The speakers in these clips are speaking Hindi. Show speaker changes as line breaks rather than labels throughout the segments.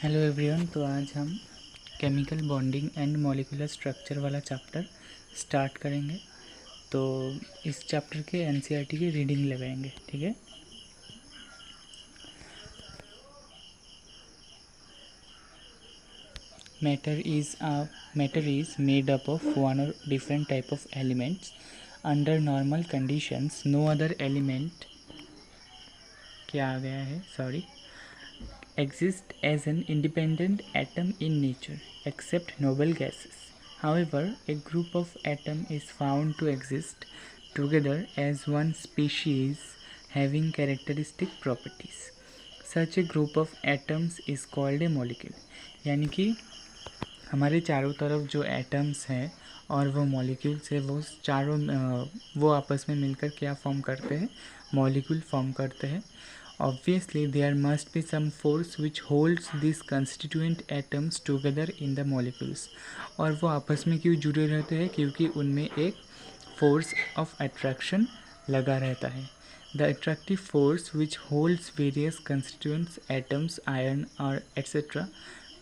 Hello everyone. तो आज हम chemical bonding and molecular structure वाला चैप्टर स्टार्ट करेंगे। तो इस चैप्टर के एनसीईआरटी की रीडिंग लगाएंगे, ठीक है। Matter is made up of one और different type of elements under normal conditions. No other element क्या आ गया है exist as an independent atom in nature except noble gases. However, a group of atoms is found to exist together as one species having characteristic properties. Such a group of atoms is called a molecule. यानी कि हमारे चारों तरफ जो एटम्स हैं और वो मॉलिक्यूल्स है, वो चारों वो आपस में मिलकर क्या फॉर्म करते हैं? मॉलिक्यूल फॉर्म करते हैं। Obviously, there must be some force which holds these constituent atoms together in the molecules. और वो आपस में क्यों जुड़े रहते हैं? क्योंकि उनमें एक force of attraction लगा रहता है. The attractive force which holds various constituent atoms, iron or etc.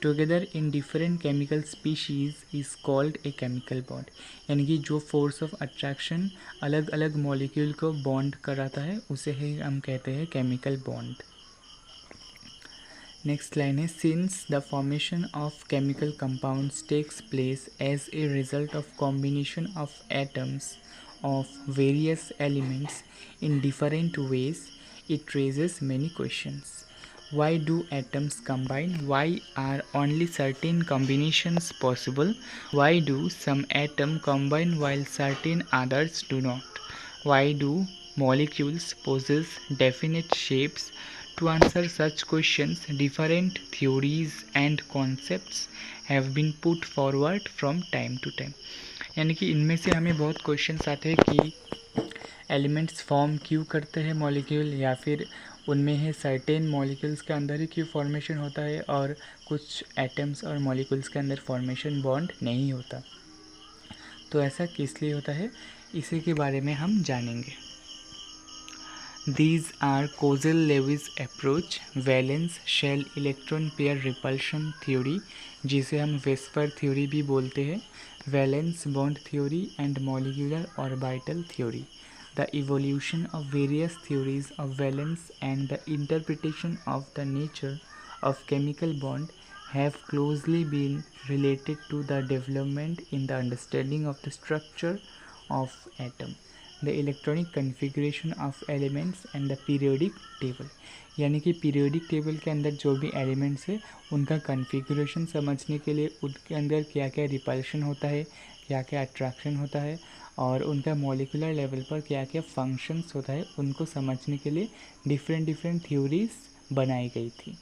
together in different chemical species is called a chemical bond. यानी कि जो force of attraction अलग अलग मॉलिक्यूल को बॉन्ड कराता है उसे ही हम कहते हैं केमिकल बॉन्ड। नेक्स्ट लाइन है, since the formation of chemical compounds takes place as a result of combination of atoms of various elements in different ways, it raises many questions. Why do atoms combine? Why are only certain combinations possible? Why do some atoms combine while certain others do not? Why do molecules possess definite shapes? To answer such questions, different theories and concepts have been put forward from time to time. यानी कि इनमें से हमें बहुत क्वेश्चंस आते हैं कि एलिमेंट्स फॉर्म क्यों करते हैं मॉलिक्यूल, या फिर उनमें है सर्टेन मॉलिक्यूल्स के अंदर ही क्यों फॉर्मेशन होता है और कुछ एटम्स और मॉलिक्यूल्स के अंदर फॉर्मेशन बॉन्ड नहीं होता। तो ऐसा किस लिए होता है, इसी के बारे में हम जानेंगे। These are Kozel-Lewis approach, valence shell electron pair repulsion theory, जिसे हम वेस्पर थ्योरी भी बोलते हैं, valence bond theory and molecular orbital theory. The evolution of various theories of valence and the interpretation of the nature of chemical bond have closely been related to the development in the understanding of the structure of atom, the electronic configuration of elements and the periodic table. यानी कि पीरियोडिक टेबल के अंदर जो भी एलिमेंट्स है उनका कन्फिगरेशन समझने के लिए उनके अंदर क्या क्या रिपल्शन होता है, क्या क्या अट्रैक्शन होता है और उनका मॉलिक्यूलर लेवल पर क्या क्या फंक्शंस होता है, उनको समझने के लिए डिफरेंट थ्योरीज बनाई गई थी.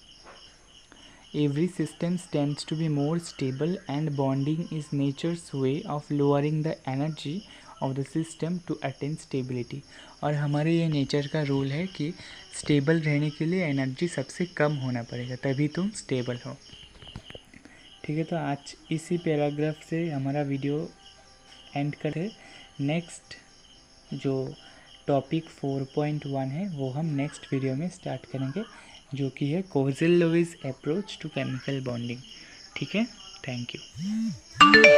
Every system tends to be more stable and bonding is nature's way of lowering the energy of the system to attain stability. और हमारे ये नेचर का रूल है कि स्टेबल रहने के लिए एनर्जी सबसे कम होना पड़ेगा, तभी तुम स्टेबल हो. ठीक है, तो आज इसी पैराग्राफ से हमारा वीडियो एंड करें. नेक्स्ट जो टॉपिक 4.1 है वो हम नेक्स्ट वीडियो में स्टार्ट करेंगे, जो कि है कोज़ेल-लुईस अप्रोच टू केमिकल बॉन्डिंग. ठीक है, थैंक यू.